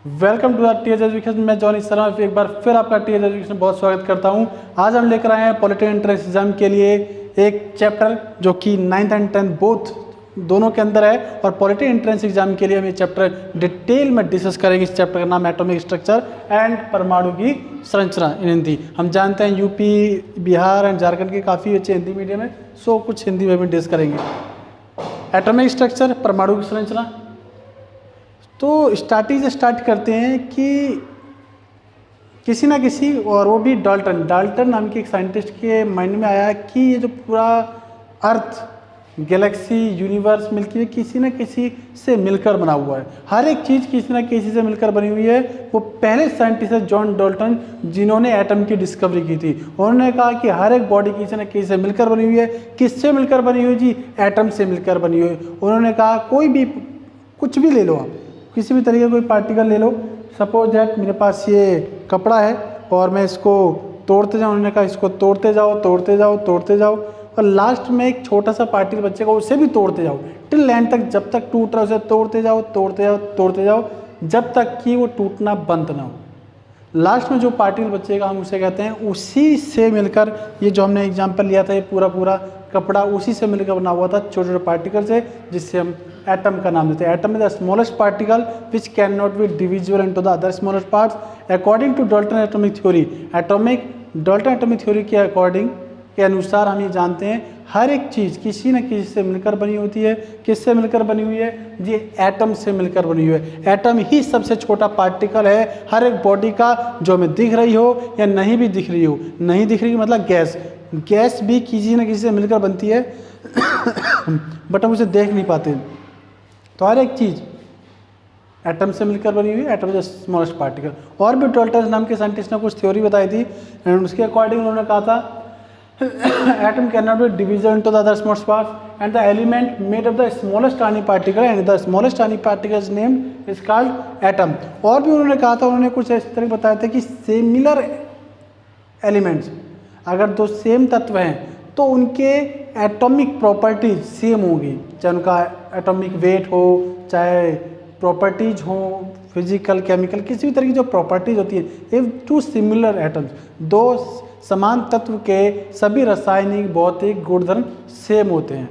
Welcome to TH education. मैं Johnny Sharma एक बार फिर आपका टीएच एजुकेशन बहुत स्वागत करता हूं। आज हम लेकर आए हैं पॉलिटी एंट्रेंस एग्जाम के लिए एक चैप्टर जो कि 9th एंड 10th बोथ दोनों के अंदर है, और पॉलिटी एंट्रेंस एग्जाम के लिए हम ये चैप्टर डिटेल में डिस्कस करेंगे। इस चैप्टर का नाम एटॉमिक स्ट्रक्चर एंड परमाणु की संरचना इन हिंदी। हम जानते हैं यूपी, बिहार एंड झारखंड के काफ़ी अच्छे हिंदी मीडियम है, सो कुछ हिंदी में भी डिस्कस करेंगे। एटॉमिक स्ट्रक्चर, परमाणु की संरचना। तो स्टार्ट करते हैं कि किसी ना किसी, और वो भी डाल्टन नाम के एक साइंटिस्ट के माइंड में आया कि ये जो पूरा अर्थ, गैलेक्सी, यूनिवर्स, मिल्की वे किसी न किसी से मिलकर बना हुआ है। हर एक चीज़ किसी न किसी से मिलकर बनी हुई है। वो पहले साइंटिस्ट है जॉन डाल्टन, जिन्होंने एटम की डिस्कवरी की थी। उन्होंने कहा कि हर एक बॉडी किसी न किसी से मिलकर बनी हुई है। किससे मिलकर बनी हुई जी? एटम से मिलकर बनी हुई है। उन्होंने कहा कोई भी, कुछ भी ले लो आप, किसी भी तरीके का कोई पार्टिकल ले लो। सपोज दैट मेरे पास ये कपड़ा है और मैं इसको तोड़ते जाऊँ। उन्होंने कहा इसको तोड़ते जाओ, तोड़ते जाओ, तोड़ते जाओ, और लास्ट में एक छोटा सा पार्टिकल बचेगा, उसे भी तोड़ते जाओ टिल एंड तक। जब तक टूट रहा है उसे तोड़ते जाओ, तोड़ते जाओ, तोड़ते जाओ, जब तक कि वो टूटना बंद ना हो। लास्ट में जो पार्टिकल बचेगा हम उसे कहते हैं, उसी से मिलकर, ये जो हमने एग्जाम्पल लिया था, ये पूरा कपड़ा उसी से मिलकर बना हुआ था, छोटे छोटे पार्टिकल से, जिससे हम एटम का नाम देते हैं। Atom is the smallest particle which can not be divisible into the other smallest parts according to Dalton atomic theory. Dalton atomic theory के अकॉर्डिंग, के अनुसार हम ये जानते हैं हर एक चीज़ किसी न किसी से मिलकर बनी होती है। किससे मिलकर बनी हुई है? ये एटम से मिलकर बनी हुई है। एटम ही सबसे छोटा पार्टिकल है हर एक बॉडी का, जो हमें दिख रही हो या नहीं भी दिख रही हो। नहीं दिख रही मतलब गैस भी किसी न किसी से मिलकर बनती है बट हम उसे देख नहीं पाते। तो हर एक चीज़ एटम से मिलकर बनी हुई है। Atom is the smallest particle. और भी डाल्टन नाम के साइंटिस्ट ने कुछ थ्योरी बताई थी, एंड उसके अकॉर्डिंग उन्होंने कहा था atom cannot be divided into the other smallest parts and the element made of the smallest tiny particle, and the smallest tiny particle is named is called atom। और भी उन्होंने कहा था, उन्होंने कुछ इस तरह बताया था कि सिमिलर एलिमेंट्स, अगर दो सेम तत्व हैं तो उनके एटॉमिक प्रॉपर्टीज सेम होंगी, चाहे उनका एटॉमिक वेट हो, चाहे प्रॉपर्टीज हो, फिजिकल, केमिकल, किसी भी तरह की जो प्रॉपर्टीज होती है। इफ टू सिमिलर एटम्स, दो समान तत्व के सभी रासायनिक, भौतिक गुणधर्म सेम होते हैं।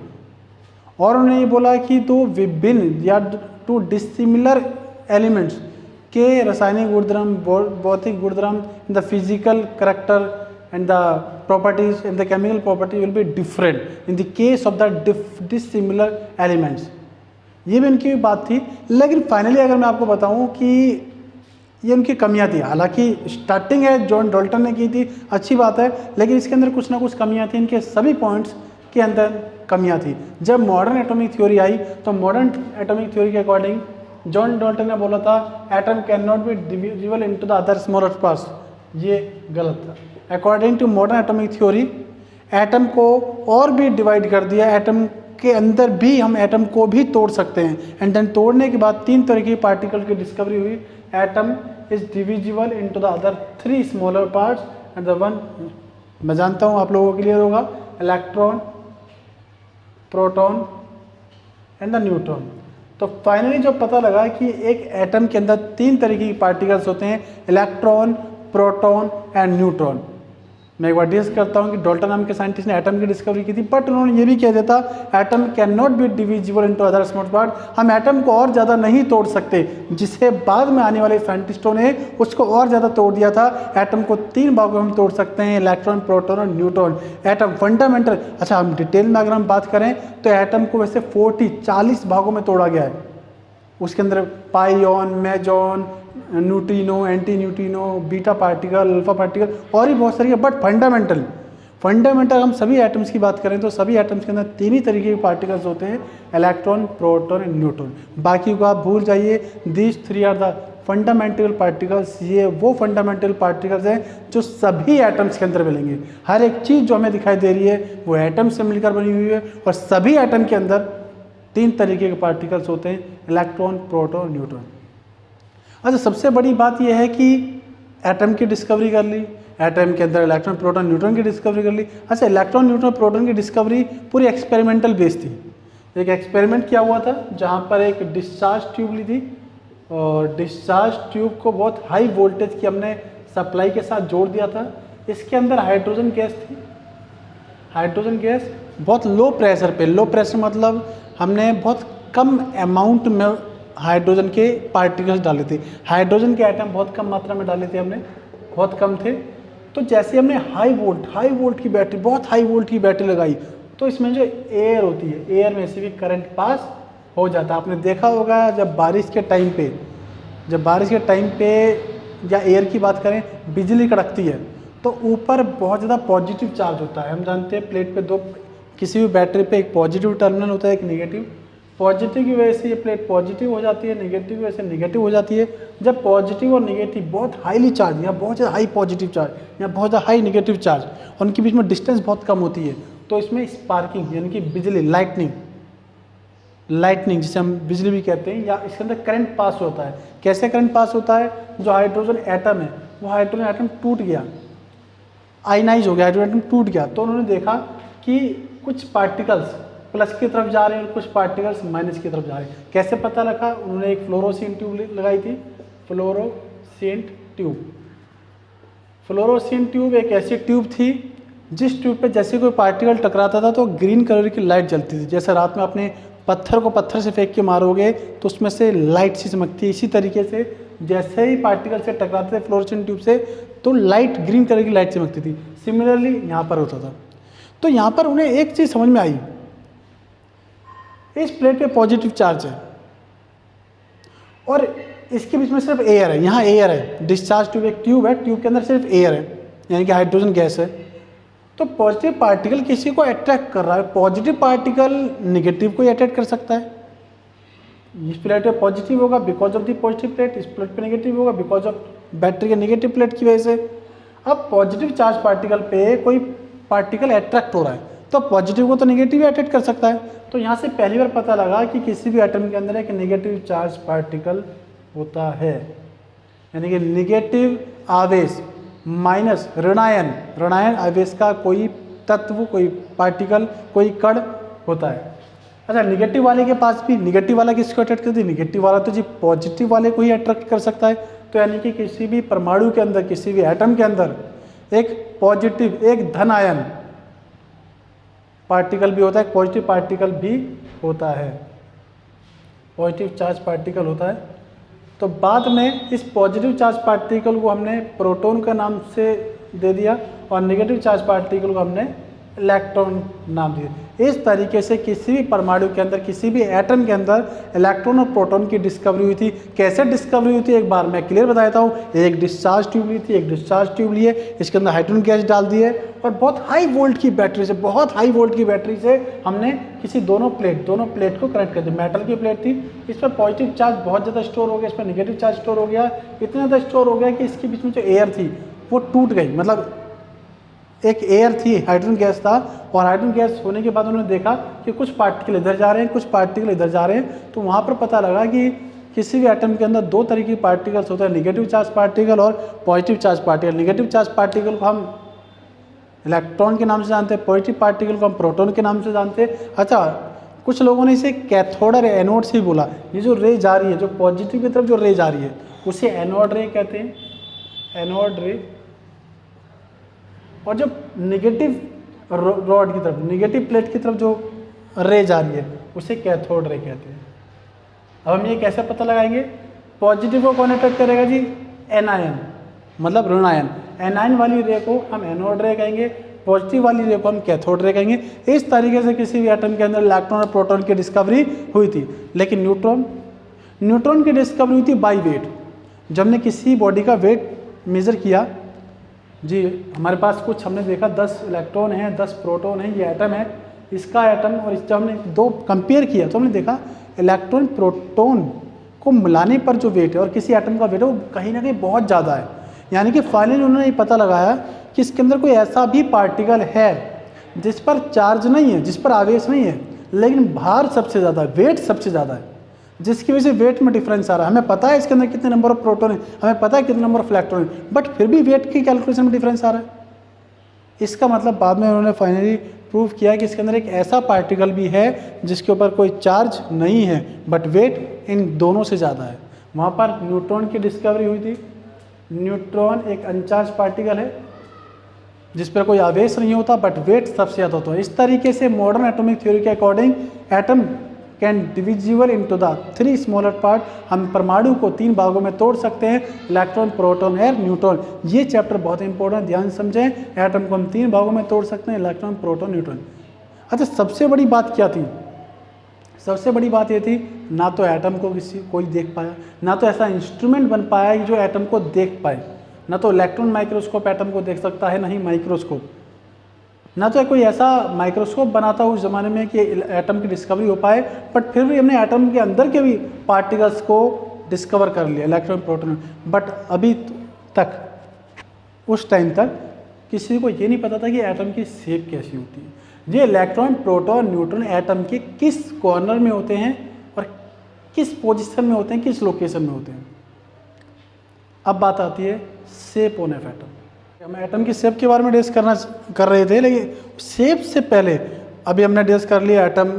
और उन्होंने ये बोला कि दो विभिन्न या टू डिसिमिलर एलिमेंट्स के रासायनिक गुणधर्म, भौतिक गुणधर्म, the physical character and the properties and the chemical property will be different in the case of the dissimilar elements. ये भी उनकी बात थी। लेकिन फाइनली अगर मैं आपको बताऊं कि ये उनकी कमियां थी, हालांकि स्टार्टिंग है जॉन डाल्टन ने की थी, अच्छी बात है, लेकिन इसके अंदर कुछ ना कुछ कमियां थी। इनके सभी पॉइंट्स के अंदर कमियां थी। जब मॉडर्न एटॉमिक थ्योरी आई तो मॉडर्न एटॉमिक थ्योरी के अकॉर्डिंग जॉन डाल्टन ने बोला था atom can not be divisible into the other smaller parts. ये गलत था। According to modern atomic theory atom को और भी डिवाइड कर दिया। एटम के अंदर भी हम एटम को भी तोड़ सकते हैं, एंड देन तोड़ने के बाद 3 तरह की पार्टिकल की डिस्कवरी हुई। Atom is divisible into the other 3 smaller parts and the one, मैं जानता हूँ आप लोगों को क्लियर होगा, electron, proton and the neutron. तो फाइनली जो पता लगा कि एक एटम के अंदर 3 तरीके की पार्टिकल्स होते हैं, इलेक्ट्रॉन, प्रोटॉन एंड न्यूट्रॉन। मैं एक बार डिस्कस करता हूँ कि डाल्टन नाम के साइंटिस्ट ने एटम की डिस्कवरी की थी, बट उन्होंने ये भी कह दिया था atom can not be divisible into other small part. हम एटम को और ज़्यादा नहीं तोड़ सकते, जिसे बाद में आने वाले साइंटिस्टों ने उसको और ज़्यादा तोड़ दिया था। एटम को 3 भागों में हम तोड़ सकते हैं, इलेक्ट्रॉन, प्रोटॉन और न्यूट्रॉन। एटम फंडामेंटल, अच्छा हम डिटेल में अगर हम बात करें तो एटम को वैसे 40 भागों में तोड़ा गया है। उसके अंदर pion, meson, neutrino, anti neutrino, beta particle, alpha particle और भी बहुत सारी है। बट फंडामेंटल हम सभी एटम्स की बात करें तो सभी एटम्स के अंदर 3 ही तरीके के पार्टिकल्स होते हैं, इलेक्ट्रॉन, प्रोटॉन एंड न्यूट्रॉन। बाकी को आप भूल जाइए। These 3 are the fundamental particles. ये वो फंडामेंटल पार्टिकल्स हैं जो सभी एटम्स के अंदर मिलेंगे। हर एक चीज़ जो हमें दिखाई दे रही है वो एटम से मिलकर बनी हुई है, और सभी एटम के अंदर 3 तरीके के पार्टिकल्स होते हैं, इलेक्ट्रॉन, प्रोटॉन, न्यूट्रॉन। अच्छा, सबसे बड़ी बात यह है कि एटम की डिस्कवरी कर ली, एटम के अंदर इलेक्ट्रॉन, प्रोटॉन, न्यूट्रॉन की डिस्कवरी कर ली। अच्छा, इलेक्ट्रॉन, न्यूट्रॉन, प्रोटॉन की डिस्कवरी पूरी एक्सपेरिमेंटल बेस थी। एक एक्सपेरिमेंट किया हुआ था जहाँ पर एक डिस्चार्ज ट्यूब ली थी और डिस्चार्ज ट्यूब को बहुत हाई वोल्टेज की हमने सप्लाई के साथ जोड़ दिया था। इसके अंदर हाइड्रोजन गैस थी, हाइड्रोजन गैस बहुत लो प्रेशर पे, लो प्रेशर मतलब हमने बहुत कम अमाउंट में हाइड्रोजन के पार्टिकल्स डाले थे, हाइड्रोजन के आइटम बहुत कम मात्रा में डाले थे हमने, बहुत कम थे। तो जैसे हमने हाई वोल्ट की बैटरी, बहुत हाई वोल्ट की बैटरी लगाई, तो इसमें जो एयर होती है, एयर में से भी करंट पास हो जाता है। आपने देखा होगा जब बारिश के टाइम पे या एयर की बात करें, बिजली कड़कती है तो ऊपर बहुत ज़्यादा पॉजिटिव चार्ज होता है। हम जानते हैं प्लेट पे दो, किसी भी बैटरी पे एक पॉजिटिव टर्मिनल होता है, एक नेगेटिव। पॉजिटिव की वजह से ये प्लेट पॉजिटिव हो जाती है, नेगेटिव की वजह से नेगेटिव हो जाती है। जब पॉजिटिव और नेगेटिव बहुत हाईली चार्ज, या बहुत ज़्यादा हाई पॉजिटिव चार्ज या बहुत ज़्यादा हाई नेगेटिव चार्ज, उनके बीच में डिस्टेंस बहुत कम होती है, तो इसमें स्पार्किंग यानी कि बिजली, लाइटनिंग जिसे हम बिजली भी कहते हैं, या इसके अंदर करंट पास होता है। कैसे करंट पास होता है? जो हाइड्रोजन एटम है, वो हाइड्रोजन एटम टूट गया, आयनाइज हो गया, हाइड्रोजन एटम टूट गया, तो उन्होंने देखा कि कुछ पार्टिकल्स प्लस की तरफ जा रहे हैं और कुछ पार्टिकल्स माइनस की तरफ जा रहे हैं। कैसे पता लगा? उन्होंने एक फ्लोरोसेंट ट्यूब लगाई थी, फ्लोरोसेंट ट्यूब एक ऐसी ट्यूब थी जिस ट्यूब पे जैसे कोई पार्टिकल टकराता था तो ग्रीन कलर की लाइट जलती थी। जैसे रात में अपने पत्थर को पत्थर से फेंक के मारोगे तो उसमें से लाइट सी चमकती है, इसी तरीके से जैसे ही पार्टिकल से टकराते थे फ्लोरोसेंट ट्यूब से तो लाइट, ग्रीन कलर की लाइट चमकती थी। सिमिलरली यहाँ पर होता था। तो यहाँ पर उन्हें एक चीज़ समझ में आई, इस प्लेट पे पॉजिटिव चार्ज है और इसके बीच में सिर्फ एयर है, यहाँ एयर है। डिस्चार्ज ट्यूब एक ट्यूब है, ट्यूब के अंदर सिर्फ एयर है यानी कि हाइड्रोजन गैस है। तो पॉजिटिव पार्टिकल किसी को अट्रैक्ट कर रहा है, पॉजिटिव पार्टिकल नेगेटिव को अट्रैक्ट कर सकता है। इस प्लेट पे पॉजिटिव होगा because of the positive plate, इस प्लेट पे नेगेटिव होगा बिकॉज ऑफ बैटरी के नेगेटिव प्लेट की वजह से। अब पॉजिटिव चार्ज पार्टिकल पे कोई पार्टिकल अट्रैक्ट हो रहा है तो पॉजिटिव को तो नेगेटिव ही अट्रैक्ट कर सकता है। तो यहाँ से पहली बार पता लगा कि किसी भी एटम के अंदर एक नेगेटिव चार्ज पार्टिकल होता है, यानी कि नेगेटिव आवेश माइनस ऋणायन आवेश का कोई तत्व, कोई पार्टिकल, कोई कण होता है। अच्छा, नेगेटिव वाले के पास भी, नेगेटिव वाला किसको अट्रैक्ट करती है? नेगेटिव वाला तो जी पॉजिटिव वाले को ही अट्रैक्ट कर सकता है। तो यानी कि किसी भी परमाणु के अंदर, किसी भी एटम के अंदर एक पॉजिटिव, एक धन आयन पार्टिकल भी होता है, एक पॉजिटिव पार्टिकल भी होता है, पॉजिटिव चार्ज पार्टिकल होता है। तो बाद में इस पॉजिटिव चार्ज पार्टिकल को हमने प्रोटॉन का नाम से दे दिया और नेगेटिव चार्ज पार्टिकल को हमने इलेक्ट्रॉन नाम दिया। इस तरीके से किसी भी परमाणु के अंदर, किसी भी एटम के अंदर इलेक्ट्रॉन और प्रोटॉन की डिस्कवरी हुई थी। कैसे डिस्कवरी हुई थी एक बार मैं क्लियर बता देता हूँ। एक डिस्चार्ज ट्यूब ली थी, एक डिस्चार्ज ट्यूब लिए, इसके अंदर हाइड्रोजन गैस डाल दिए और बहुत हाई वोल्ट की बैटरी से, बहुत हाई वोल्ट की बैटरी से हमने किसी दोनों प्लेट को कनेक्ट कर दिया। मेटल की प्लेट थी, इस पर पॉजिटिव चार्ज बहुत ज़्यादा स्टोर हो गया, इस पर नेगेटिव चार्ज स्टोर हो गया, इतना ज़्यादा स्टोर हो गया कि इसके बीच में जो एयर थी वो टूट गई। मतलब एक एयर थी, हाइड्रोजन गैस था, और हाइड्रोजन गैस होने के बाद उन्होंने देखा कि कुछ पार्टिकल इधर जा रहे हैं, कुछ पार्टिकल इधर जा रहे हैं। तो वहाँ पर पता लगा कि किसी भी एटम के अंदर दो तरह की पार्टिकल्स होते हैं, नेगेटिव चार्ज पार्टिकल और positive charge particle. Negative charge particle को हम इलेक्ट्रॉन के नाम से जानते हैं, पॉजिटिव पार्टिकल को हम प्रोटॉन के नाम से जानते हैं। अच्छा, कुछ लोगों ने इसे कैथोड और एनोड से ही बोला। ये जो रे जा रही है, जो पॉजिटिव की तरफ जो रे जा रही है, उसे एनोड रे कहते हैं, एनोड रे। और जो नेगेटिव रॉड की तरफ, नेगेटिव प्लेट की तरफ जो रे जा रही है, उसे कैथोड रे कहते हैं। अब हम ये कैसे पता लगाएंगे? पॉजिटिव को कौन अट्रैक्ट करेगा जी? एनायन, मतलब ऋणायन। एनायन वाली रे को हम एनोड रे कहेंगे, पॉजिटिव वाली रे को हम कैथोड रे कहेंगे। इस तरीके से किसी भी एटम के अंदर इलेक्ट्रॉन और प्रोटॉन की डिस्कवरी हुई थी। लेकिन न्यूट्रॉन की डिस्कवरी हुई थी बाई वेट। जब हमने किसी बॉडी का वेट मेजर किया जी, हमारे पास कुछ हमने देखा 10 इलेक्ट्रॉन हैं, 10 प्रोटॉन हैं, ये एटम है, इसका एटम, और इस जब हमने दो कंपेयर किया तो हमने देखा इलेक्ट्रॉन प्रोटॉन को मिलाने पर जो वेट है और किसी एटम का वेट है वो कहीं ना कहीं बहुत ज़्यादा है। यानी कि फाइनली उन्होंने ये पता लगाया कि इसके अंदर कोई ऐसा भी पार्टिकल है जिस पर चार्ज नहीं है, जिस पर आवेश नहीं है, लेकिन भार सबसे ज़्यादा है, वेट सबसे ज़्यादा है, जिसकी वजह से वेट में डिफरेंस आ रहा है। हमें पता है इसके अंदर कितने नंबर ऑफ प्रोटॉन है, हमें पता है कितने नंबर ऑफ इलेक्ट्रॉन है, बट फिर भी वेट की कैलकुलेशन में डिफरेंस आ रहा है। इसका मतलब बाद में उन्होंने फाइनली प्रूव किया कि इसके अंदर एक ऐसा पार्टिकल भी है जिसके ऊपर कोई चार्ज नहीं है, बट वेट इन दोनों से ज़्यादा है। वहाँ पर न्यूट्रॉन की डिस्कवरी हुई थी। न्यूट्रॉन एक अनचार्ज पार्टिकल है जिस पर कोई आवेश नहीं होता बट वेट सबसे ज़्यादा होता है। इस तरीके से मॉडर्न एटॉमिक थ्योरी के according atom can divisible into the 3 smaller part. हम परमाणु को 3 भागों में तोड़ सकते हैं, इलेक्ट्रॉन, प्रोटॉन और न्यूट्रॉन। ये चैप्टर बहुत इंपॉर्टेंट, ध्यान समझें। एटम को हम 3 भागों में तोड़ सकते हैं, इलेक्ट्रॉन, प्रोटॉन, न्यूट्रॉन। अच्छा, सबसे बड़ी बात क्या थी? सबसे बड़ी बात ये थी, ना तो एटम को कोई देख पाया, ना तो ऐसा इंस्ट्रूमेंट बन पाया कि जो एटम को देख पाए। ना तो इलेक्ट्रॉन माइक्रोस्कोप एटम को देख सकता है, ना ही माइक्रोस्कोप, ना तो कोई ऐसा माइक्रोस्कोप बनाता उस ज़माने में कि एटम की डिस्कवरी हो पाए। बट फिर भी हमने एटम के अंदर के भी पार्टिकल्स को डिस्कवर कर लिया, इलेक्ट्रॉन, प्रोटॉन। बट अभी तक, उस टाइम तक किसी को ये नहीं पता था कि एटम की शेप कैसी होती है। ये इलेक्ट्रॉन, प्रोटॉन, न्यूट्रॉन एटम के किस कॉर्नर में होते हैं और किस पोजीशन में होते हैं, किस लोकेशन में होते हैं। अब बात आती है शेप ऑन एफ एटम। हम एटम की शेप के बारे में डिस्कस कर रहे थे, लेकिन शेप से पहले अभी हमने डिस्कस कर लिया एटम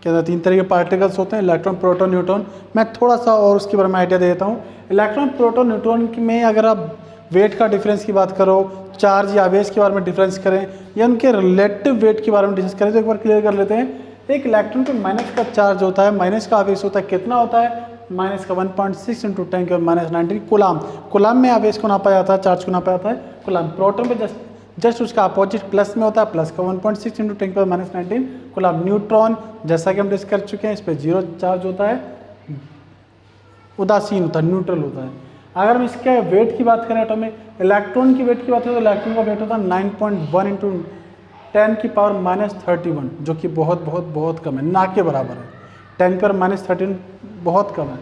के अंदर 3 तरह के पार्टिकल्स होते हैं, इलेक्ट्रॉन, प्रोटॉन, न्यूट्रॉन। मैं थोड़ा सा और उसके बारे में आइडिया दे देता हूँ। इलेक्ट्रॉन, प्रोटॉन, न्यूट्रॉन में अगर आप वेट का डिफरेंस की बात करो, चार्ज या आवेश के बारे में डिफरेंस करें, या उनके रिलेटिव वेट के बारे में डिस्कस करें, तो एक बार क्लियर कर लेते हैं। एक इलेक्ट्रॉन पे माइनस का चार्ज होता है, माइनस का आवेश होता है, कितना होता है? माइनस का 1.6 × 10⁻⁻⁹ कूलाम। कूलाम में आवेश को नापा जाता है, चार्ज को नापा जाता है कूलाम। प्रोटॉन पे जस्ट उसका अपोजिट प्लस में होता है, प्लस का 1.6 × 10⁻⁹ कूलाम। न्यूट्रॉन जैसा कि हम डिस्कस कर चुके हैं, इस पर 0 चार्ज होता है, उदासीन होता है, न्यूट्रल होता है। अगर हम इसके वेट की बात करें एटम में, इलेक्ट्रॉन की वेट की बात करें तो इलेक्ट्रॉन का वेट होता है 9.1 × 10⁻⁻31, जो कि बहुत बहुत बहुत कम है, ना के बराबर है। 10⁻⁻13 बहुत कम है।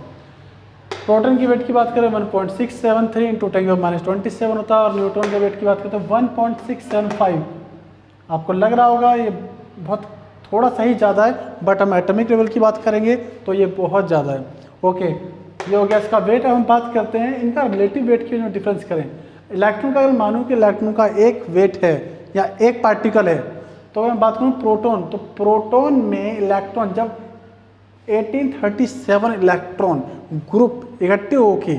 प्रोटॉन की वेट की बात करें 1.673 × 10⁻27 होता है, और न्यूट्रॉन के वेट की बात करें तो 1.675। आपको लग रहा होगा ये बहुत थोड़ा सा ही ज़्यादा है, बट हम एटॉमिक लेवल की बात करेंगे तो ये बहुत ज़्यादा है। ओके, ये हो गया इसका वेट। हम बात करते हैं इनका रिलेटिव वेट की, जो डिफरेंस करें। इलेक्ट्रॉन का अगर मानूं कि इलेक्ट्रॉन का एक वेट है या एक पार्टिकल है, तो अगर मैं बात करूँ प्रोटॉन, तो प्रोटॉन में इलेक्ट्रॉन जब 1837 इलेक्ट्रॉन ग्रुप इकट्ठे होके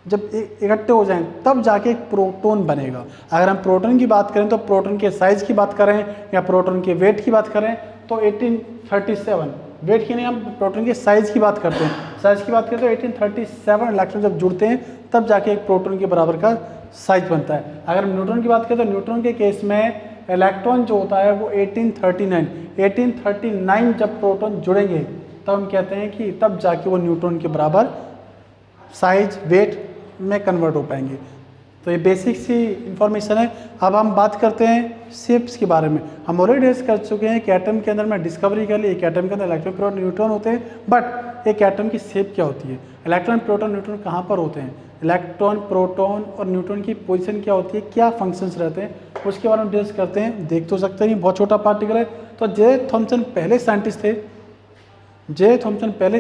जब इकट्ठे हो जाएं तब जाके एक प्रोटॉन बनेगा। अगर हम प्रोटॉन की बात करें तो प्रोटॉन के साइज की बात करें या प्रोटॉन के वेट की बात करें तो 1837, वेट की नहीं, हम प्रोटॉन के साइज की बात करते हैं। साइज की बात करें तो 1837 इलेक्ट्रॉन जब जुड़ते हैं तब जाके एक प्रोटॉन के बराबर का साइज बनता है। अगर हम न्यूट्रॉन की बात करें तो न्यूट्रॉन के केस में इलेक्ट्रॉन जो होता है वो 1839 जब प्रोटॉन जुड़ेंगे तब हम कहते हैं कि तब जाके वो न्यूट्रॉन के बराबर साइज, वेट में कन्वर्ट हो पाएंगे। तो ये बेसिक सी इंफॉर्मेशन है। अब हम बात करते हैं शेप्स के बारे में। हम ऑलरेडी डिस्कस कर चुके हैं कि एटम के अंदर में डिस्कवरी कर ली, एक एटम के अंदर इलेक्ट्रॉन, प्रोटॉन, न्यूट्रॉन होते हैं, बट एक एटम की शेप क्या होती है? इलेक्ट्रॉन, प्रोटॉन, न्यूट्रॉन कहाँ पर होते हैं? इलेक्ट्रॉन, प्रोटॉन और न्यूट्रॉन की पोजीशन क्या होती है, क्या फंक्शंस रहते हैं, उसके बारे में डिस्कस करते हैं। देख तो सकते हैं बहुत छोटा पार्टिकल है। तो जे थॉमसन पहले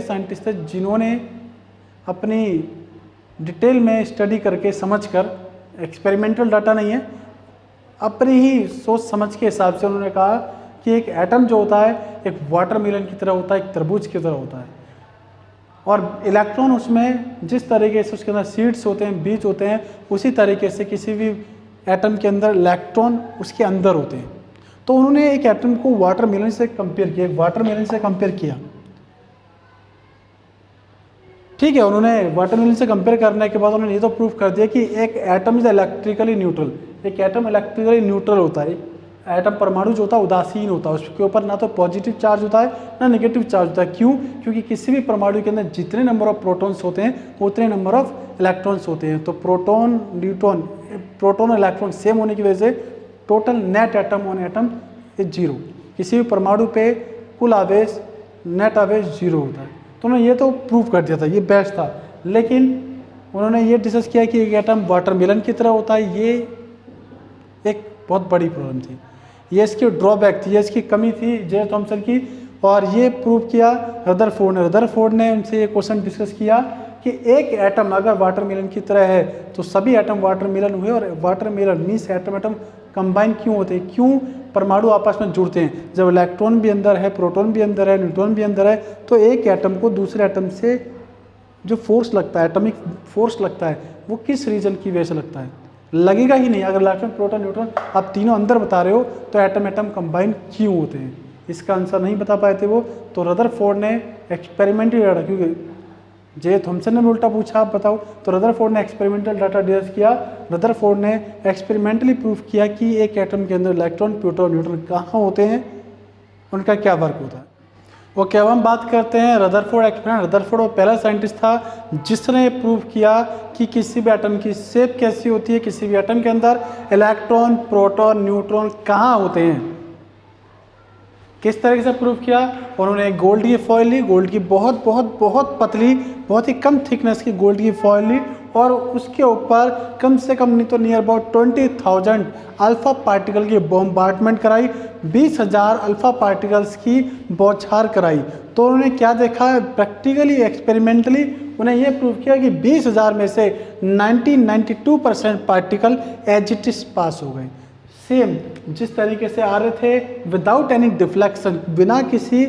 साइंटिस्ट थे जिन्होंने अपनी डिटेल में स्टडी करके समझकर, एक्सपेरिमेंटल डाटा नहीं है, अपनी ही सोच समझ के हिसाब से उन्होंने कहा कि एक एटम जो होता है एक वाटरमेलन की तरह होता है, एक तरबूज की तरह होता है, और इलेक्ट्रॉन उसमें जिस तरीके से उसके अंदर सीड्स होते हैं, बीज होते हैं, उसी तरीके से किसी भी एटम के अंदर इलेक्ट्रॉन उसके अंदर होते हैं। तो उन्होंने एक एटम को वाटरमेलन से कंपेयर किया, ठीक है। उन्होंने वाटरमेलन से कंपेयर करने के बाद उन्होंने ये तो प्रूव कर दिया कि एक एटम इज इलेक्ट्रिकली न्यूट्रल, एक एटम इलेक्ट्रिकली न्यूट्रल होता है। एटम परमाणु जो होता है उदासीन होता है, उसके ऊपर ना तो पॉजिटिव चार्ज होता है ना नेगेटिव चार्ज होता है। क्यों? क्योंकि किसी भी परमाणु के अंदर जितने नंबर ऑफ प्रोटॉन्स होते हैं उतने नंबर ऑफ इलेक्ट्रॉन्स होते हैं। तो प्रोटॉन, न्यूट्रॉन, प्रोटॉन और इलेक्ट्रॉन सेम होने की वजह से total net atom on atom is 0। किसी भी परमाणु पे कुल आवेश, नेट आवेश 0 होता है। तो उन्होंने ये तो प्रूव कर दिया था, ये बेस्ट था। लेकिन उन्होंने ये डिस्कस किया कि एक एटम वाटरमेलन की तरह होता है, ये एक बहुत बड़ी प्रॉब्लम थी, ये इसकी ड्रॉबैक थी, ये इसकी कमी थी जे थॉमसन की। और ये प्रूव किया रदरफोर्ड ने उनसे ये क्वेश्चन डिस्कस किया कि एक एटम अगर वाटरमेलन की तरह है तो सभी एटम वाटरमेलन हुए, और वाटरमेलन मीन्स एटम कंबाइन क्यों होते हैं, क्यों परमाणु आपस में जुड़ते हैं? जब इलेक्ट्रॉन भी अंदर है, प्रोटॉन भी अंदर है, न्यूट्रॉन भी अंदर है, तो एक एटम को दूसरे एटम से जो फोर्स लगता है, एटॉमिक फोर्स लगता है, वो किस रीजन की वजह से लगता है? लगेगा ही नहीं। अगर इलेक्ट्रॉन प्रोटॉन न्यूट्रॉन आप तीनों अंदर बता रहे हो तो एटम एटम कंबाइन क्यों होते हैं? इसका आंसर नहीं बता पाए थे वो, तो रदरफोर्ड ने एक्सपेरिमेंटली डाटा, क्योंकि जे थॉमसन ने उल्टा पूछा आप बताओ, तो रदरफोर्ड ने एक्सपेरिमेंटल डाटा डिस्कस किया। रदरफोर्ड ने एक्सपेरिमेंटली प्रूफ किया कि एक एटम के अंदर इलेक्ट्रॉन प्रोटॉन न्यूट्रॉन कहाँ होते हैं, उनका क्या वर्क होता है। ओके, अब हम बात करते हैं रदरफोर्ड एक्सपेरिमेंट। रदरफोर्ड वो पहला साइंटिस्ट था जिसने प्रूव किया कि किसी भी एटम की शेप कैसी होती है, किसी भी एटम के अंदर इलेक्ट्रॉन प्रोटॉन न्यूट्रॉन कहाँ होते हैं। किस तरीके से प्रूव किया? उन्होंने गोल्ड की फॉइल ली, गोल्ड की बहुत बहुत बहुत पतली, बहुत ही कम थिकनेस की गोल्ड की फॉइल ली और उसके ऊपर कम से कम नहीं तो नियर अबाउट 20,000 अल्फा पार्टिकल की बॉम्बार्डमेंट कराई, 20,000 अल्फा पार्टिकल्स की बौछार कराई। तो उन्होंने क्या देखा? प्रैक्टिकली एक्सपेरिमेंटली उन्हें यह प्रूव किया कि 20,000 में से 92% particle as it is pass हो गए, सेम जिस तरीके से आ रहे थे, विदाउट एनी डिफ्लेक्शन, बिना किसी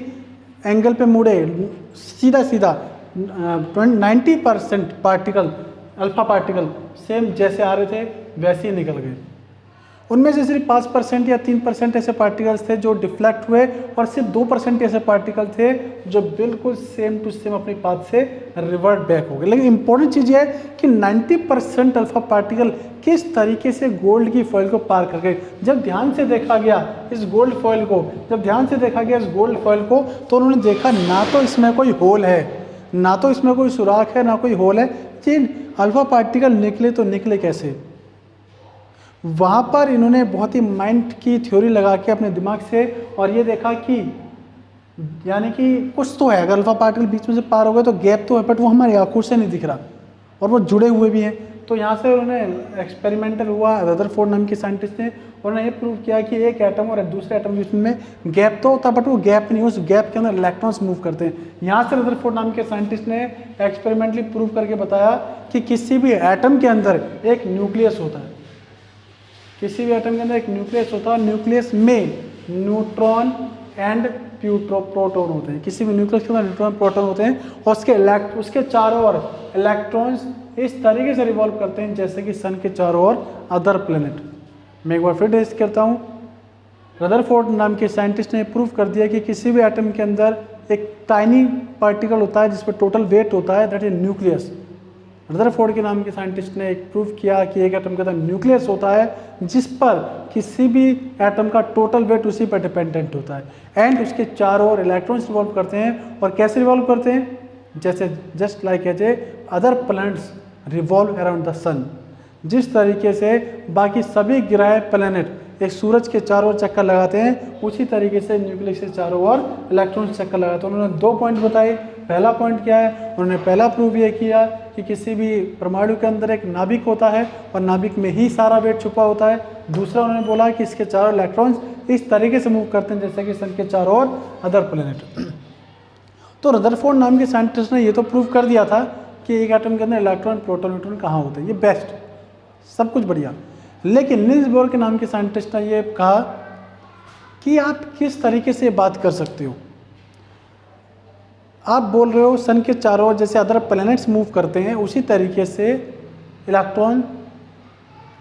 एंगल पे मुड़े, सीधा सीधा 90% पार्टिकल, अल्फा पार्टिकल सेम जैसे आ रहे थे वैसे ही निकल गए। उनमें से सिर्फ 5% या 3% ऐसे पार्टिकल्स थे जो डिफ्लेक्ट हुए और सिर्फ 2% ऐसे पार्टिकल थे जो बिल्कुल सेम टू सेम अपनी पाथ से रिवर्ट बैक हो गए। लेकिन इंपॉर्टेंट चीज़ यह है कि 90% अल्फा पार्टिकल किस तरीके से गोल्ड की फॉइल को पार कर गए। जब ध्यान से देखा गया इस गोल्ड फॉइल को, तो उन्होंने देखा ना तो इसमें कोई होल है, ना तो इसमें कोई सुराख है, ना कोई होल है। जिन अल्फा पार्टिकल निकले तो निकले कैसे? वहाँ पर इन्होंने बहुत ही माइंड की थ्योरी लगा के अपने दिमाग से और ये देखा कि यानी कि कुछ तो है, अगर अल्फा पार्टिकल बीच में से पार हो गए तो गैप तो है, बट वो हमारी आंखों से नहीं दिख रहा और वो जुड़े हुए भी हैं। तो यहाँ से उन्होंने एक्सपेरिमेंटल हुआ, रदरफोर्ड नाम के साइंटिस्ट ने, उन्होंने ये प्रूव किया कि एक एटम और दूसरे एटम के बीच में गैप तो होता, बट वो गैप नहीं, उस गैप के अंदर इलेक्ट्रॉन्स मूव करते हैं। यहाँ से रदरफोर्ड नाम के साइंटिस्ट ने एक्सपेरिमेंटली प्रूव करके बताया कि किसी भी एटम के अंदर एक न्यूक्लियस होता है, किसी भी एटम के अंदर एक न्यूक्लियस होता है, न्यूक्लियस में न्यूट्रॉन एंड प्रोटॉन होते हैं, किसी भी न्यूक्लियस के अंदर न्यूट्रॉन प्रोटॉन होते हैं और उसके चारों ओर इलेक्ट्रॉन्स इस तरीके से रिवॉल्व करते हैं जैसे कि सन के चारों ओर अदर प्लेनेट। मैं एक बार फिर डिस्कस करता हूँ। रदरफोर्ड नाम के साइंटिस्ट ने प्रूव कर दिया कि किसी भी एटम के अंदर एक टाइनी पार्टिकल होता है जिस पर टोटल वेट होता है, दैट इज न्यूक्लियस। रदरफोर्ड के नाम के साइंटिस्ट ने एक प्रूव किया कि एक एटम के अंदर न्यूक्लियस होता है जिस पर किसी भी एटम का टोटल वेट उसी पर डिपेंडेंट होता है एंड उसके चारों ओर इलेक्ट्रॉन्स रिवॉल्व करते हैं। और कैसे रिवॉल्व करते हैं? जैसे just like as a other planets revolve around the sun, जिस तरीके से बाकी सभी ग्रह प्लैनेट एक सूरज के चारों ओर चक्कर लगाते हैं, उसी तरीके से न्यूक्लियस के चारों ओर इलेक्ट्रॉन्स चक्कर लगाते हैं। उन्होंने 2 पॉइंट बताए। पहला पॉइंट क्या है? उन्होंने पहला प्रूव ये किया कि किसी भी परमाणु के अंदर एक नाभिक होता है और नाभिक में ही सारा वेट छुपा होता है। दूसरा उन्होंने बोला कि इसके चारों इलेक्ट्रॉन्स इस तरीके से मूव करते हैं जैसे कि सन के चारों ओर अदर प्लैनेट। तो रदरफोर्ड नाम के साइंटिस्ट ने ये तो प्रूव कर दिया था कि एक एटम के अंदर इलेक्ट्रॉन प्रोटॉन न्यूट्रॉन कहाँ होते हैं, ये बेस्ट, सब कुछ बढ़िया। लेकिन नील्स बोर के नाम के साइंटिस्ट ने ये कहा कि आप किस तरीके से बात कर सकते हो। आप बोल रहे हो सन के चारों ओर जैसे अदर प्लैनेट्स मूव करते हैं उसी तरीके से इलेक्ट्रॉन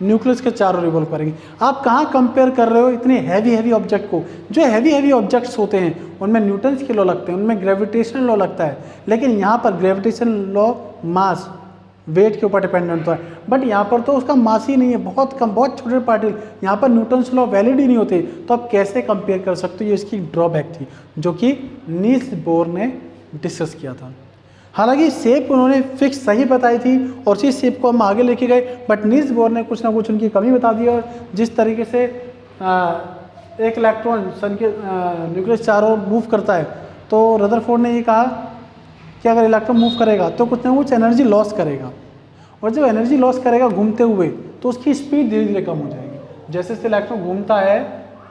न्यूक्लियस के चारों रिवॉल्व करेंगे। आप कहाँ कंपेयर कर रहे हो इतने हैवी ऑब्जेक्ट को? जो हैवी ऑब्जेक्ट्स होते हैं उनमें न्यूटन्स के लॉ लगते हैं, उनमें ग्रेविटेशनल लॉ लगता है, लेकिन यहाँ पर ग्रेविटेशनल लॉ मास वेट के ऊपर डिपेंडेंट होता है, बट यहाँ पर तो उसका मास ही नहीं है, बहुत कम, बहुत छोटे पार्टिकल, यहाँ पर न्यूटन्स लॉ वैलिड ही नहीं होते। तो आप कैसे कंपेयर कर सकते हो? ये इसकी ड्रॉबैक थी जो कि नील्स बोर ने डिस्कस किया था। हालांकि शेप उन्होंने फिक्स सही बताई थी और उसी शेप को हम आगे लेके गए, बट नील्स बोर ने कुछ ना कुछ उनकी कमी बता दी और जिस तरीके से एक इलेक्ट्रॉन सन के न्यूक्लियस चारों मूव करता है, तो रदरफोर्ड ने ये कहा कि अगर इलेक्ट्रॉन मूव करेगा तो कुछ ना कुछ एनर्जी लॉस करेगा, और जब एनर्जी लॉस करेगा घूमते हुए तो उसकी स्पीड धीरे धीरे कम हो जाएगी। जैसे जैसे इलेक्ट्रॉन घूमता है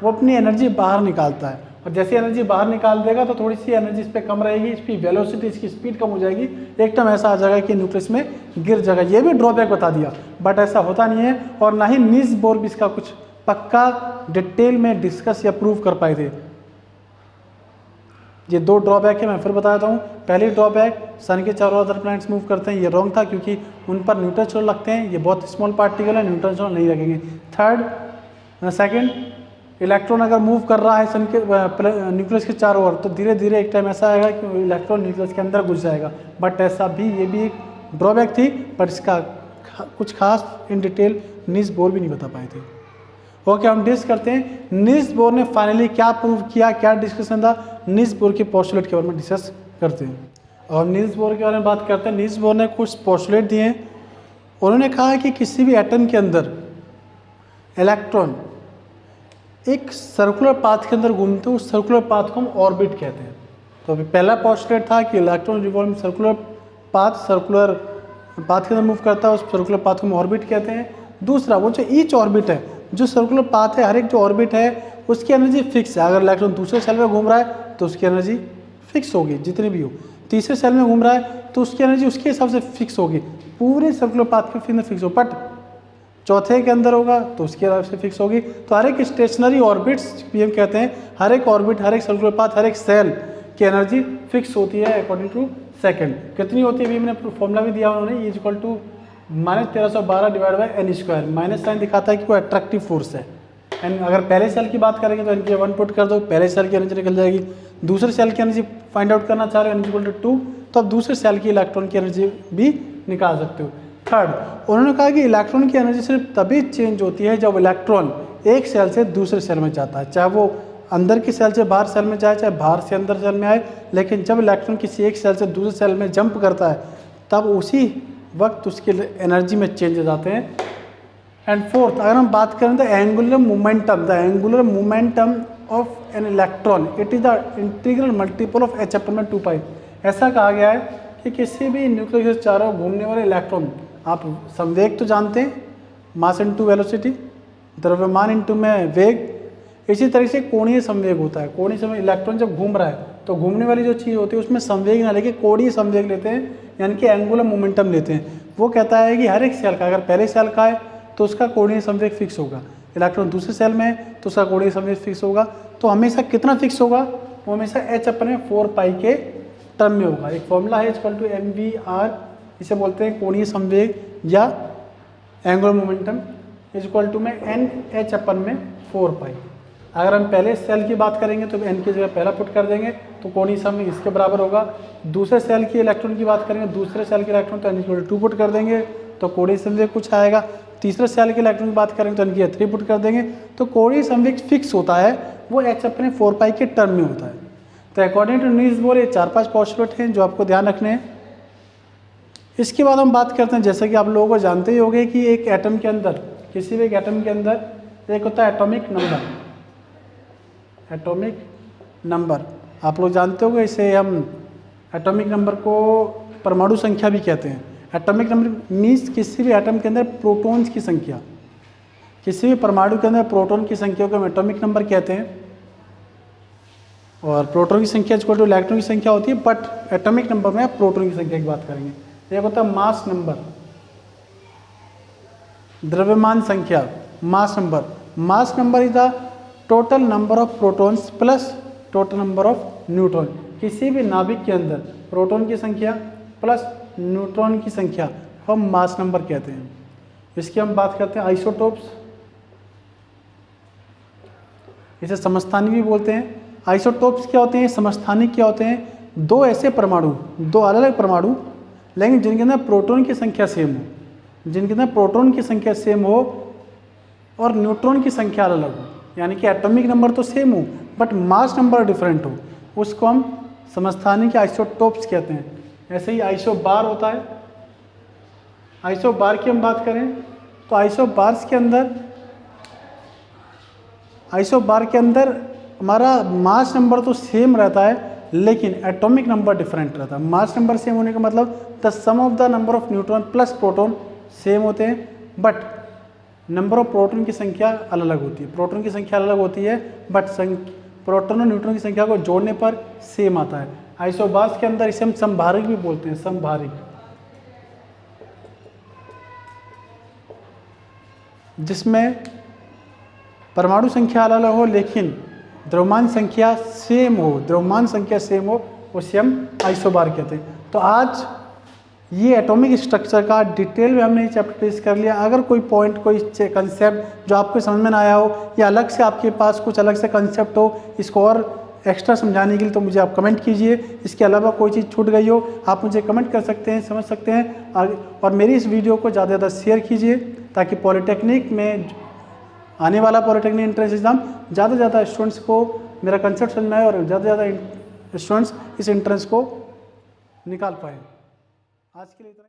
वो अपनी एनर्जी बाहर निकालता है, और जैसे एनर्जी बाहर निकाल देगा तो थोड़ी सी एनर्जी इस पर कम रहेगी, इसकी वेलोसिटी, इसकी स्पीड कम हो जाएगी, एक टाइम ऐसा आ जाएगा कि न्यूक्लियस में गिर जाएगा। ये भी ड्रॉबैक बता दिया, बट ऐसा होता नहीं है और ना ही नील्स बोर भी इसका कुछ पक्का डिटेल में डिस्कस या प्रूव कर पाए थे। ये दो ड्रॉबैक है, मैं फिर बता देता हूँ। पहली ड्रॉबैक, सन के चारों अदर प्लैनेट्स मूव करते हैं, ये रॉन्ग था क्योंकि उन पर न्यूट्रन शोर लगते हैं, ये बहुत स्मॉल पार्टिकल है, न्यूट्रन शोर नहीं लगेंगे। थर्ड सेकंड, इलेक्ट्रॉन अगर मूव कर रहा है सन के न्यूक्लियस के चारों ओर तो धीरे धीरे एक टाइम ऐसा आएगा कि इलेक्ट्रॉन न्यूक्लियस के अंदर घुस जाएगा। बट ऐसा भी, ये भी एक ड्रॉबैक थी, पर इसका कुछ खास इन डिटेल नील्स बोर भी नहीं बता पाए थे। ओके, हम डिस्कस करते हैं नील्स बोर ने फाइनली क्या प्रूव किया, क्या डिस्कशन था, नील्स बोर के पोस्टुलेट के बारे में डिस्कस करते हैं। और नील्स बोर के बारे में बात करते हैं। नील्स बोर ने कुछ पोस्टुलेट दिए हैं। उन्होंने कहा कि किसी भी एटम के अंदर इलेक्ट्रॉन एक सर्कुलर पाथ के अंदर घूमते हैं, उस सर्कुलर पाथ को हम ऑर्बिट कहते हैं। तो अभी पहला पोस्टुलेट था कि इलेक्ट्रॉन रिवॉल्व सर्कुलर पाथ के अंदर मूव करता है, उस सर्कुलर पाथ को हम ऑर्बिट कहते हैं। दूसरा, वो जो ईच ऑर्बिट है, जो सर्कुलर पाथ है, हर एक जो ऑर्बिट है उसकी एनर्जी फिक्स है। अगर इलेक्ट्रॉन दूसरे सेल में घूम रहा है तो उसकी एनर्जी फिक्स होगी जितनी भी हो। तीसरे सेल में घूम रहा है तो उसकी एनर्जी उसके हिसाब से फिक्स होगी, पूरे सर्कुलर पाथ के अंदर फिक्स हो। बट चौथे के अंदर होगा तो उसके हिसाब से फिक्स होगी। तो हर एक स्टेशनरी ऑर्बिट्स भी हम कहते हैं, हर एक ऑर्बिट, हर एक सर्कुलर पाथ, हर एक सेल की एनर्जी फिक्स होती है अकॉर्डिंग टू सेकंड। कितनी होती है, अभी मैंने फॉर्मूला भी दिया उन्होंने, is equal to -1312 divide by n square. Minus sign दिखाता है कि कोई अट्रैक्टिव फोर्स है। एंड अगर पहले सेल की बात करेंगे तो एन की 1 पुट कर दो, पहले सेल की एनर्जी निकल जाएगी। दूसरे सेल की एनर्जी फाइंड आउट करना चाह रहे हो, एन इक्वल टू 2, तो अब दूसरे सेल की इलेक्ट्रॉन की एनर्जी भी निकाल सकते हो। थर्ड, उन्होंने कहा कि इलेक्ट्रॉन की एनर्जी सिर्फ तभी चेंज होती है जब इलेक्ट्रॉन एक सेल से दूसरे सेल में जाता है, चाहे वो अंदर की सेल से बाहर सेल में जाए, चाहे बाहर से अंदर सेल में आए। लेकिन जब इलेक्ट्रॉन किसी एक सेल से दूसरे सेल में जंप करता है तब उसी वक्त उसकी एनर्जी में चेंजेस आते हैं। एंड फोर्थ, अगर हम बात करें तो angular momentum of an electron, it is the integral multiple of h/2π। ऐसा कहा गया है कि किसी भी न्यूक्लियस के चारों घूमने वाले इलेक्ट्रॉन, आप संवेग तो जानते हैं, मास इनटू वेलोसिटी, द्रव्यमान इनटू में वेग, इसी तरह से कोणीय संवेग होता है। कोणीय संवेग, इलेक्ट्रॉन जब घूम रहा है तो घूमने वाली जो चीज़ होती है उसमें संवेग ना लेके कोणीय संवेग लेते हैं, यानी कि एंगुलर मोमेंटम लेते हैं। वो कहता है कि हर एक सेल का, अगर पहले सेल का है तो उसका कोणीय संवेग फिक्स होगा, इलेक्ट्रॉन दूसरे सेल में है तो उसका कोणीय संवेग फिक्स होगा। तो हमेशा कितना फिक्स होगा, वो हमेशा h/4π के टर्म में होगा। एक फॉर्मूला है इक्वल टू mvr, इसे बोलते हैं कोणीय संवेग या एंगुलर मोमेंटम, इक्वल टू में n/4π। अगर हम पहले सेल की बात करेंगे तो n की जगह पहला पुट कर देंगे तो कोणीय संवेग इसके बराबर होगा। दूसरे सेल की इलेक्ट्रॉन की बात करेंगे, दूसरे सेल के इलेक्ट्रॉन तो n = 2 पुट कर देंगे तो कोणीय संवेग कुछ आएगा। तीसरे सेल के इलेक्ट्रॉन की बात करेंगे तो n की 3 पुट कर देंगे तो कोणीय संवेग फिक्स होता है, वो h/4π के टर्म में होता है। तो अकॉर्डिंग टू नील्स बोर ये 4-5 पोस्टुलेट हैं जो आपको ध्यान रखने हैं। इसके बाद हम बात करते हैं, जैसे कि आप लोगों को जानते ही होंगे कि एक एटम के अंदर, किसी भी एक एटम के अंदर एक होता है एटॉमिक नंबर। एटॉमिक नंबर आप लोग जानते होंगे, इसे हम एटॉमिक नंबर को परमाणु संख्या भी कहते हैं। एटॉमिक नंबर मीन्स किसी भी एटम के अंदर प्रोटॉन्स की संख्या, किसी भी परमाणु के अंदर प्रोटॉन की संख्या को हम एटॉमिक नंबर कहते हैं। और प्रोटॉन की संख्या इक्वल टू इलेक्ट्रॉन की संख्या होती है, बट एटॉमिक नंबर में आप प्रोटॉन की संख्या की बात करेंगे। एक होता है मास नंबर, द्रव्यमान संख्या, mass number. Mass number is the total number of protons plus total number of neutron. किसी भी नाभिक के अंदर प्रोटॉन की संख्या प्लस न्यूट्रॉन की संख्या हम मास नंबर कहते हैं। इसकी हम बात करते हैं आइसोटोप्स, इसे समस्थानिक भी बोलते हैं। आइसोटोप्स क्या होते हैं, समस्थानिक क्या होते हैं, दो ऐसे परमाणु, दो अलग अलग परमाणु, लेकिन जिनके अंदर प्रोटॉन की संख्या सेम हो, जिनके अंदर प्रोटॉन की संख्या सेम हो और न्यूट्रॉन की संख्या अलग हो, यानी कि एटॉमिक नंबर तो सेम हो बट मास नंबर डिफरेंट हो, उसको हम समस्थानिक आइसोटोप्स कहते हैं। ऐसे ही आइसोबार होता है। आइसोबार की हम बात करें तो आइसोबार के अंदर हमारा मास नंबर तो सेम रहता है लेकिन एटॉमिक नंबर डिफरेंट रहता है। मास नंबर सेम होने का मतलब the sum of the number of neutron plus proton same होते हैं, बट नंबर ऑफ प्रोटॉन की संख्या अलग अलग होती है। प्रोटॉन की संख्या अलग होती है बट प्रोटॉन और न्यूट्रॉन की संख्या को जोड़ने पर सेम आता है। आइसोबार्स के अंदर इसे हम समभारिक भी बोलते हैं, समभारिक, जिसमें परमाणु संख्या अलग अलग हो लेकिन द्रव्यमान संख्या सेम हो, द्रव्यमान संख्या सेम हो, उसे हम आइसोबार कहते हैं। तो आज ये एटॉमिक स्ट्रक्चर का डिटेल में हमने ये चैप्टर टेस्ट कर लिया। अगर कोई पॉइंट, कोई कंसेप्ट जो आपको समझ में ना आया हो या अलग से आपके पास कुछ अलग से कंसेप्ट हो इसको और एक्स्ट्रा समझाने के लिए, तो मुझे आप कमेंट कीजिए। इसके अलावा कोई चीज़ छूट गई हो आप मुझे कमेंट कर सकते हैं, समझ सकते हैं। और मेरी इस वीडियो को ज़्यादा से ज़्यादा शेयर कीजिए ताकि पॉलिटेक्निक में आने वाला पॉलिटेक्निक एंट्रेंस एग्जाम ज़्यादा से ज़्यादा स्टूडेंट्स को मेरा कंसेप्ट समझ में आए और ज़्यादा से ज़्यादा स्टूडेंट्स इस एंट्रेंस को निकाल पाए। आज के लिए इतना।